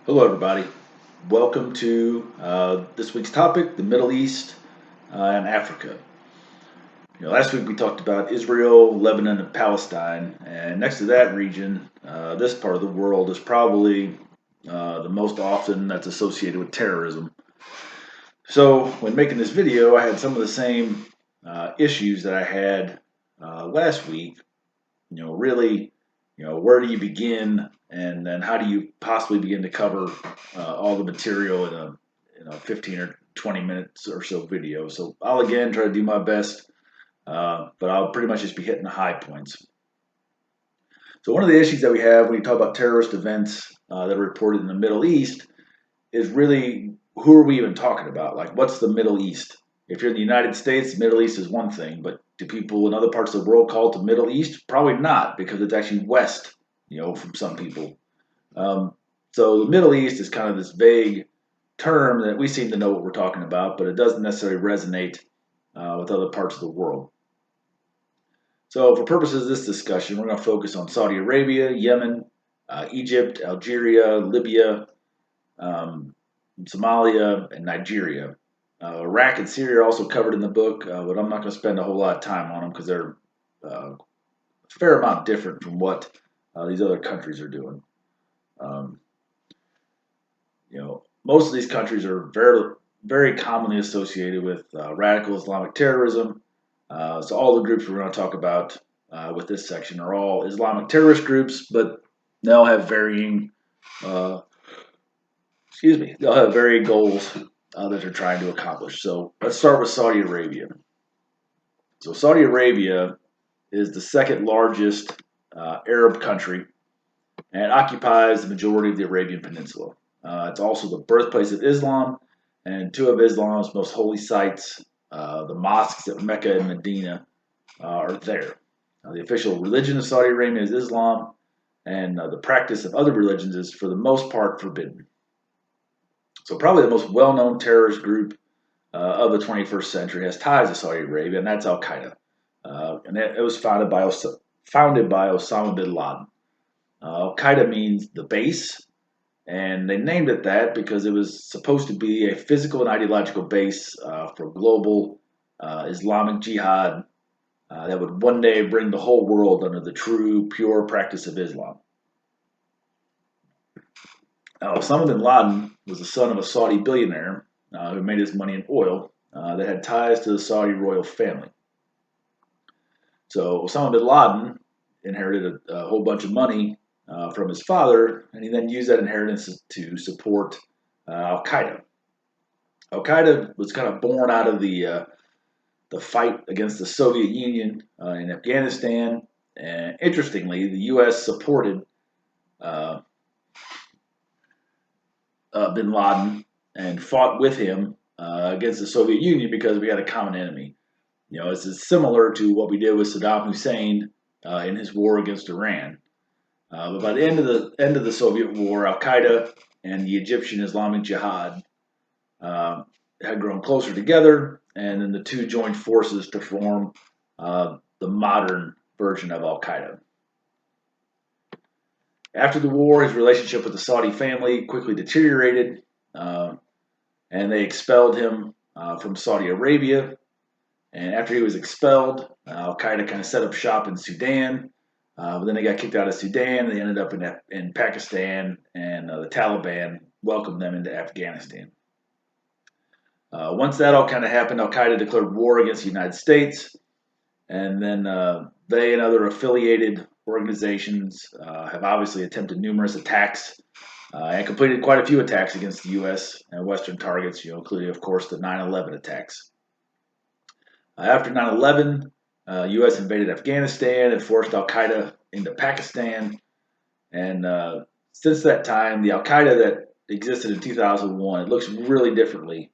Hello, everybody. Welcome to this week's topic, the Middle East and Africa. Last week we talked about Israel, Lebanon, and Palestine, and next to that region, this part of the world is probably the most often that's associated with terrorism. So, when making this video, I had some of the same issues that I had last week. Really, where do you begin, and then how do you possibly begin to cover all the material in a 15 or 20 minutes or so video. So I'll again try to do my best, but I'll pretty much just be hitting the high points. So one of the issues that we have when you talk about terrorist events that are reported in the Middle East is really, who are we even talking about? Like, what's the Middle East? If you're in the United States, the Middle East is one thing, but do people in other parts of the world call it the Middle East? Probably not, because it's actually west, from some people. So the Middle East is kind of this vague term that we seem to know what we're talking about, but it doesn't necessarily resonate with other parts of the world. So for purposes of this discussion, we're going to focus on Saudi Arabia, Yemen, Egypt, Algeria, Libya, Somalia, and Nigeria. Iraq and Syria are also covered in the book, but I'm not going to spend a whole lot of time on them because they're a fair amount different from what these other countries are doing. Most of these countries are very, very commonly associated with radical Islamic terrorism. So all the groups we're going to talk about with this section are all Islamic terrorist groups, but they'll have varying, they'll have varying goals that they're trying to accomplish. So let's start with Saudi Arabia. So Saudi Arabia is the second largest Arab country and occupies the majority of the Arabian Peninsula. It's also the birthplace of Islam and two of Islam's most holy sites, the mosques at Mecca and Medina, are there. The official religion of Saudi Arabia is Islam, and the practice of other religions is, for the most part, forbidden. So probably the most well-known terrorist group of the 21st century has ties to Saudi Arabia, and that's Al Qaeda. And it was founded by Osama bin Laden. Al Qaeda means the base, and they named it that because it was supposed to be a physical and ideological base for global Islamic jihad that would one day bring the whole world under the true, pure practice of Islam. Now, Osama bin Laden was the son of a Saudi billionaire who made his money in oil that had ties to the Saudi royal family. So Osama bin Laden inherited a whole bunch of money from his father, and he then used that inheritance to support Al Qaeda. Al Qaeda was kind of born out of the fight against the Soviet Union in Afghanistan, and interestingly, the U.S. supported bin Laden and fought with him against the Soviet Union because we had a common enemy. This is similar to what we did with Saddam Hussein in his war against Iran. But by the end of the Soviet war, Al Qaeda and the Egyptian Islamic Jihad had grown closer together, and then the two joined forces to form the modern version of Al Qaeda. After the war, his relationship with the Saudi family quickly deteriorated, and they expelled him from Saudi Arabia. And after he was expelled, Al Qaeda kind of set up shop in Sudan. But then they got kicked out of Sudan. They ended up in Pakistan, and the Taliban welcomed them into Afghanistan. Once that all kind of happened, Al Qaeda declared war against the United States, and then they and other affiliated organizations have obviously attempted numerous attacks and completed quite a few attacks against the U.S. and Western targets, including, of course, the 9/11 attacks. After 9/11, U.S. invaded Afghanistan and forced Al Qaeda into Pakistan, and since that time, the Al Qaeda that existed in 2001, it looks really differently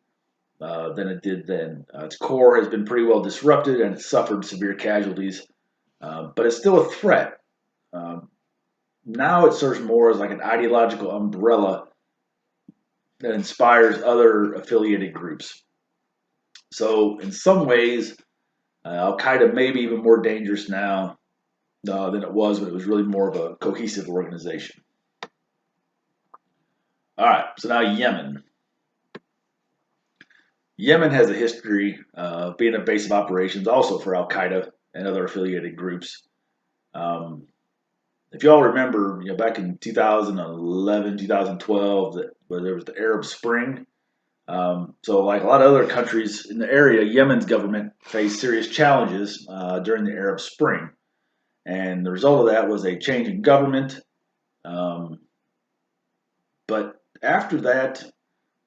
than it did then. Its core has been pretty well disrupted and it's suffered severe casualties, but it's still a threat. Now it serves more as like an ideological umbrella that inspires other affiliated groups. So in some ways, Al Qaeda may be even more dangerous now than it was when it was really more of a cohesive organization. All right, so now Yemen. Yemen has a history of being a base of operations also for Al Qaeda and other affiliated groups. Um, if you all remember, back in 2011, 2012, where there was the Arab Spring. So, like a lot of other countries in the area, Yemen's government faced serious challenges during the Arab Spring, and the result of that was a change in government. Um, but after that,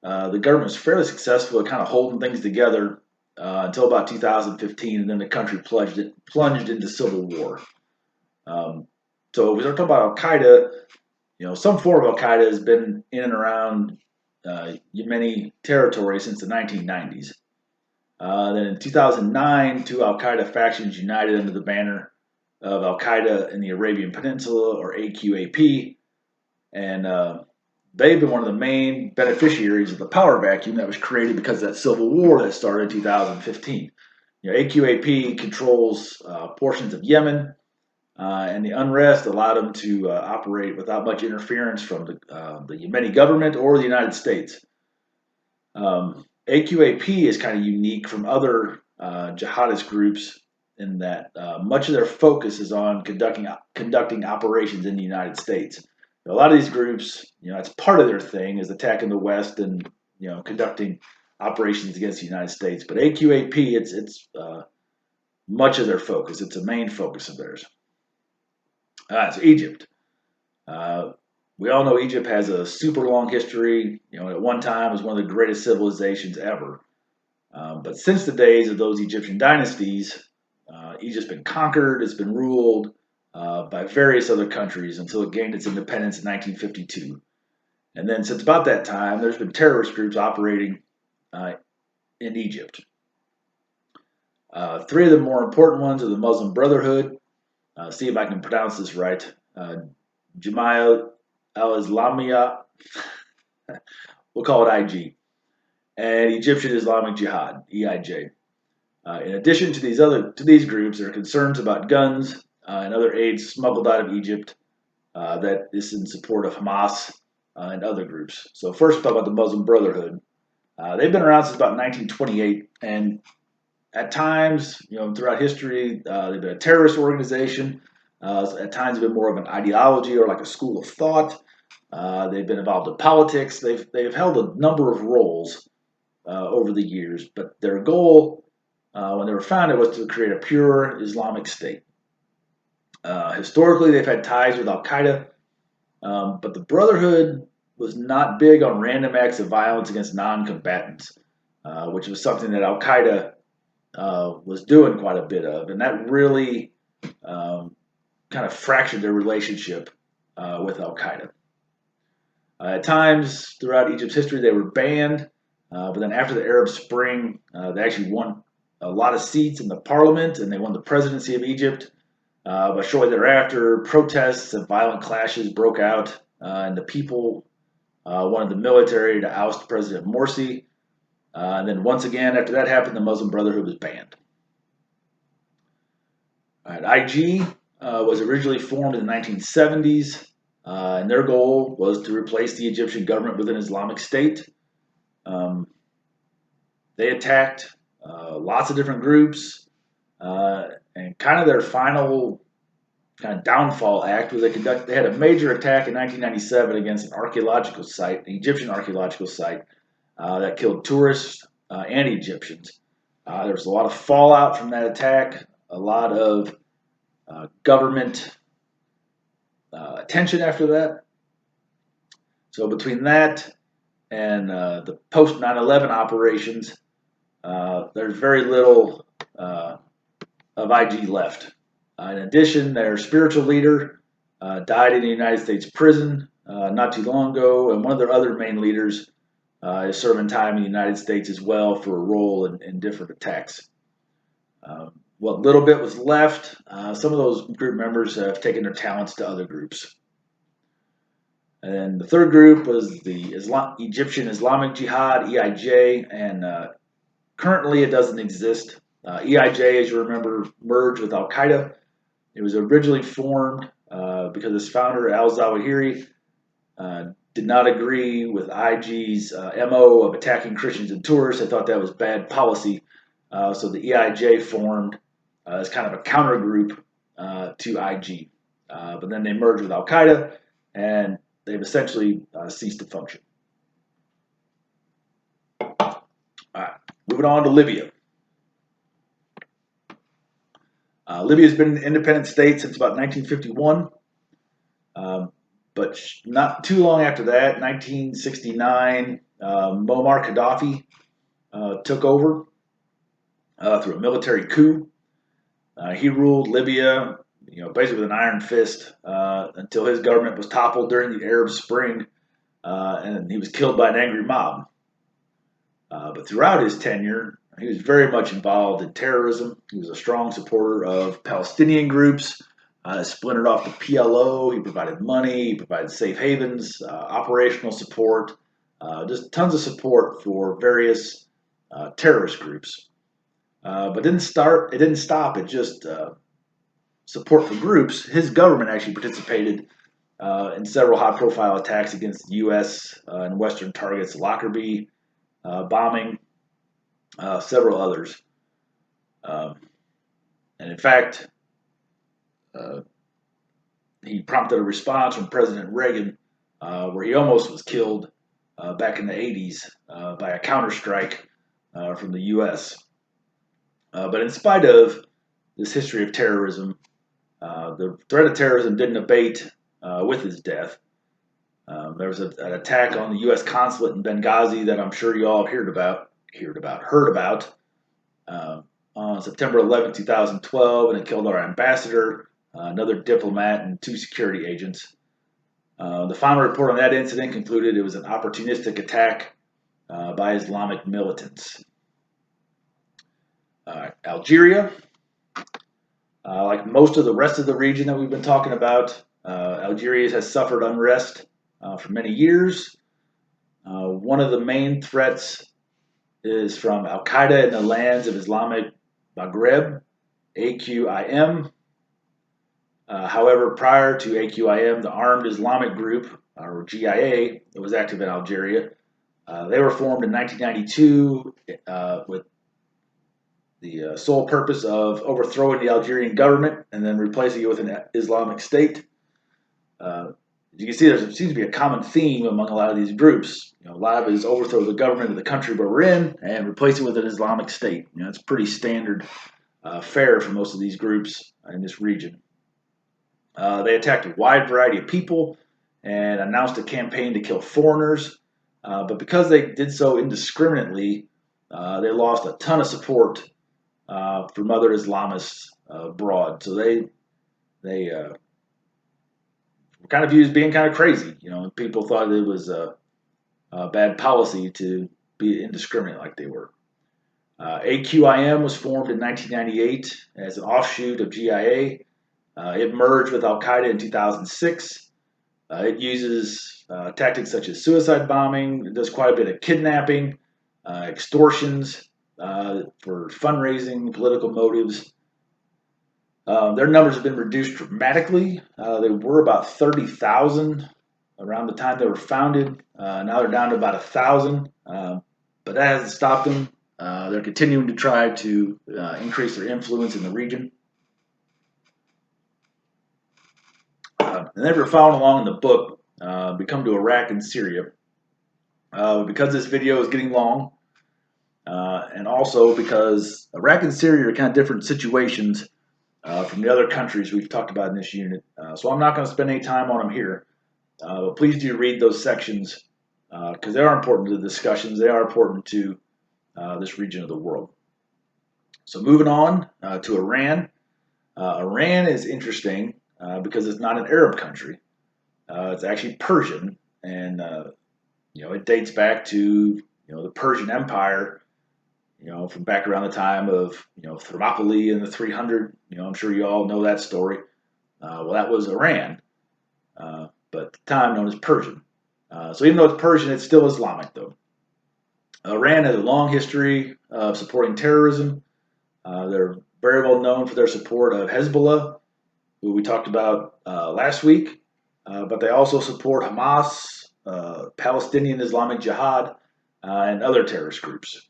the government was fairly successful at kind of holding things together until about 2015, and then the country plunged into civil war. Um, so, if we start talking about Al Qaeda, some form of Al Qaeda has been in and around Yemeni territory since the 1990s. Then in 2009, two Al Qaeda factions united under the banner of Al Qaeda in the Arabian Peninsula, or AQAP, and they've been one of the main beneficiaries of the power vacuum that was created because of that civil war that started in 2015. AQAP controls portions of Yemen, and the unrest allowed them to operate without much interference from the Yemeni government or the United States. AQAP is kind of unique from other jihadist groups in that much of their focus is on conducting operations in the United States. A lot of these groups, that's part of their thing is attacking the West and conducting operations against the United States. But AQAP, it's much of their focus. It's a main focus of theirs. So Egypt. Uh, we all know Egypt has a super long history. At one time, it was one of the greatest civilizations ever. But since the days of those Egyptian dynasties, Egypt's been conquered, it's been ruled by various other countries until it gained its independence in 1952. And then since about that time, there's been terrorist groups operating uh, in Egypt. Three of the more important ones are the Muslim Brotherhood. See if I can pronounce this right. Jamaat al-Islamiyah, we'll call it IG, and Egyptian Islamic Jihad, EIJ. In addition to these groups, there are concerns about guns and other aids smuggled out of Egypt that is in support of Hamas and other groups. So first, talk about the Muslim Brotherhood. They've been around since about 1928, and at times, throughout history, they've been a terrorist organization. At times, they've been more of an ideology or like a school of thought. They've been involved in politics. They've held a number of roles over the years, but their goal when they were founded was to create a pure Islamic state. Historically, they've had ties with Al Qaeda, but the Brotherhood was not big on random acts of violence against non combatants, which was something that Al Qaeda was doing quite a bit of. And that really kind of fractured their relationship with Al Qaeda. At times throughout Egypt's history, they were banned, but then after the Arab Spring, they actually won a lot of seats in the parliament and they won the presidency of Egypt. But shortly thereafter, protests and violent clashes broke out, and the people wanted the military to oust President Morsi. And then once again, after that happened, the Muslim Brotherhood was banned. All right, IG was originally formed in the 1970s, and their goal was to replace the Egyptian government with an Islamic State. Um, they attacked lots of different groups, and kind of their final kind of downfall act was they had a major attack in 1997 against an archaeological site, an Egyptian archaeological site, that killed tourists and Egyptians. There was a lot of fallout from that attack, a lot of government attention after that. So between that and the post 9/11 operations, there's very little of IG left. In addition, their spiritual leader died in a United States prison not too long ago, and one of their other main leaders is serving time in the United States as well for a role in different attacks. What little bit was left, some of those group members have taken their talents to other groups. And the third group was the Egyptian Islamic Jihad, EIJ, and currently it doesn't exist. EIJ, as you remember, merged with Al Qaeda. It was originally formed because its founder, Al Zawahiri, did not agree with IG's MO of attacking Christians and tourists. They thought that was bad policy. So the EIJ formed as kind of a counter group to IG. But then they merged with Al Qaeda, and they've essentially ceased to function. All right, moving on to Libya. Libya has been an independent state since about 1951. But not too long after that, 1969, Muammar Gaddafi took over through a military coup. He ruled Libya, basically with an iron fist until his government was toppled during the Arab Spring, and he was killed by an angry mob. But throughout his tenure, he was very much involved in terrorism. He was a strong supporter of Palestinian groups. Splintered off the PLO. He provided money. He provided safe havens, operational support, just tons of support for various terrorist groups. But it didn't stop at just support for groups. His government actually participated in several high-profile attacks against U.S. And Western targets, Lockerbie bombing, several others. And in fact, he prompted a response from President Reagan, where he almost was killed back in the 80s by a counterstrike from the U.S. But in spite of this history of terrorism, the threat of terrorism didn't abate with his death. There was an attack on the U.S. consulate in Benghazi that I'm sure you all have heard about on September 11, 2012, and it killed our ambassador, another diplomat, and 2 security agents. The final report on that incident concluded it was an opportunistic attack by Islamic militants. Algeria, like most of the rest of the region that we've been talking about, Algeria has suffered unrest for many years. One of the main threats is from Al Qaeda in the lands of Islamic Maghreb, AQIM. However, prior to AQIM, the Armed Islamic Group, or GIA, that was active in Algeria, they were formed in 1992 with the sole purpose of overthrowing the Algerian government and then replacing it with an Islamic State. As you can see, there seems to be a common theme among a lot of these groups. A lot of it is overthrow the government of the country where we're in and replace it with an Islamic State. It's pretty standard fare for most of these groups in this region. They attacked a wide variety of people and announced a campaign to kill foreigners. But because they did so indiscriminately, they lost a ton of support from other Islamists abroad. So they were kind of viewed as being kind of crazy. People thought it was a bad policy to be indiscriminate like they were. AQIM was formed in 1998 as an offshoot of GIA. It merged with Al Qaeda in 2006. It uses tactics such as suicide bombing. It does quite a bit of kidnapping, extortions for fundraising, political motives. Their numbers have been reduced dramatically. They were about 30,000 around the time they were founded. Now they're down to about 1,000. But that hasn't stopped them. They're continuing to try to increase their influence in the region. And then we're following along in the book. We come to Iraq and Syria. Because this video is getting long, and also because Iraq and Syria are kind of different situations from the other countries we've talked about in this unit. So I'm not going to spend any time on them here. But please do read those sections because they are important to the discussions. They are important to this region of the world. So moving on to Iran. Iran is interesting because it's not an Arab country. It's actually Persian, and it dates back to the Persian Empire. From back around the time of Thermopylae in the 300. I'm sure you all know that story. Well, that was Iran, but at the time known as Persian. So even though it's Persian, it's still Islamic though. Iran has a long history of supporting terrorism. They're very well known for their support of Hezbollah, who we talked about last week. But they also support Hamas, Palestinian Islamic Jihad, and other terrorist groups.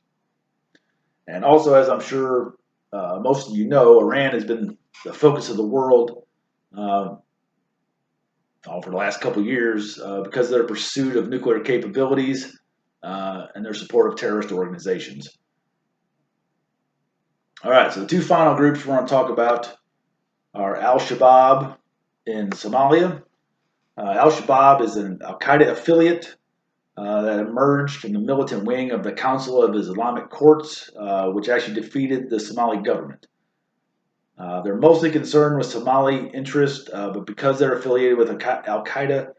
And also, as I'm sure most of you know, Iran has been the focus of the world uh, for the last couple of years because of their pursuit of nuclear capabilities and their support of terrorist organizations. All right, so the two final groups we want to talk about are Al-Shabaab in Somalia. Al-Shabaab is an Al-Qaeda affiliate that emerged from the militant wing of the Council of Islamic Courts, which actually defeated the Somali government. They're mostly concerned with Somali interests, but because they're affiliated with Al Qaeda,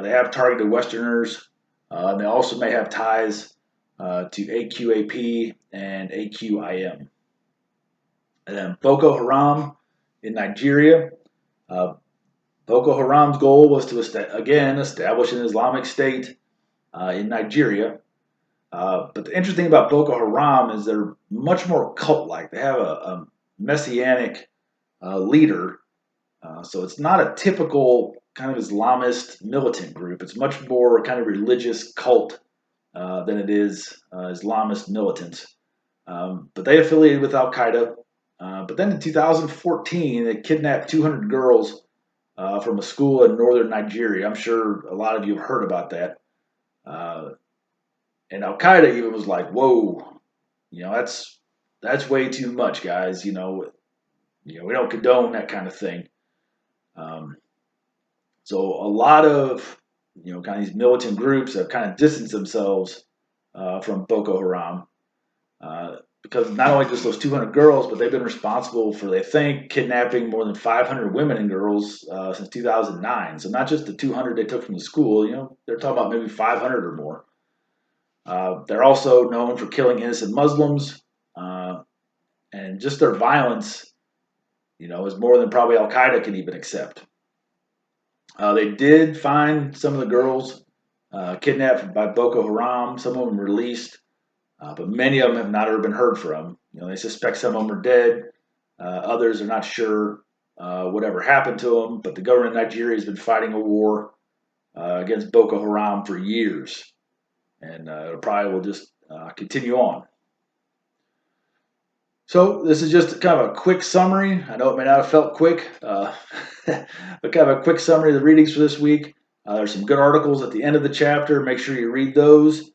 they have targeted Westerners, and they also may have ties to AQAP and AQIM. And then Boko Haram in Nigeria. Uh, Boko Haram's goal was to establish an Islamic State in Nigeria. But the interesting thing about Boko Haram is they're much more cult-like. They have a messianic leader. So it's not a typical kind of Islamist militant group. It's much more kind of religious cult than it is Islamist militants. But they affiliated with Al Qaeda. But then in 2014, they kidnapped 200 girls from a school in northern Nigeria. I'm sure a lot of you have heard about that. And Al Qaeda even was like, "Whoa, that's way too much, guys. We don't condone that kind of thing." Um, so a lot of kind of these militant groups have kind of distanced themselves from Boko Haram because not only just those 200 girls, but they've been responsible for, they think, kidnapping more than 500 women and girls since 2009. So not just the 200 they took from the school, they're talking about maybe 500 or more. They're also known for killing innocent Muslims, and just their violence, is more than probably Al Qaeda can even accept. They did find some of the girls kidnapped by Boko Haram. Some of them released, but many of them have not ever been heard from. They suspect some of them are dead. Others are not sure whatever happened to them. But the government of Nigeria has been fighting a war against Boko Haram for years, and it probably will just continue on. So this is just kind of a quick summary. I know it may not have felt quick, but kind of a quick summary of the readings for this week. There's some good articles at the end of the chapter. Make sure you read those.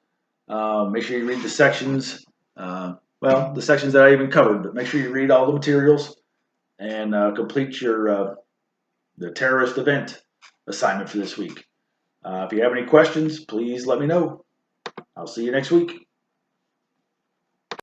Make sure you read the sections. The sections that I even covered, but make sure you read all the materials and complete your the terrorist event assignment for this week. If you have any questions, please let me know. I'll see you next week.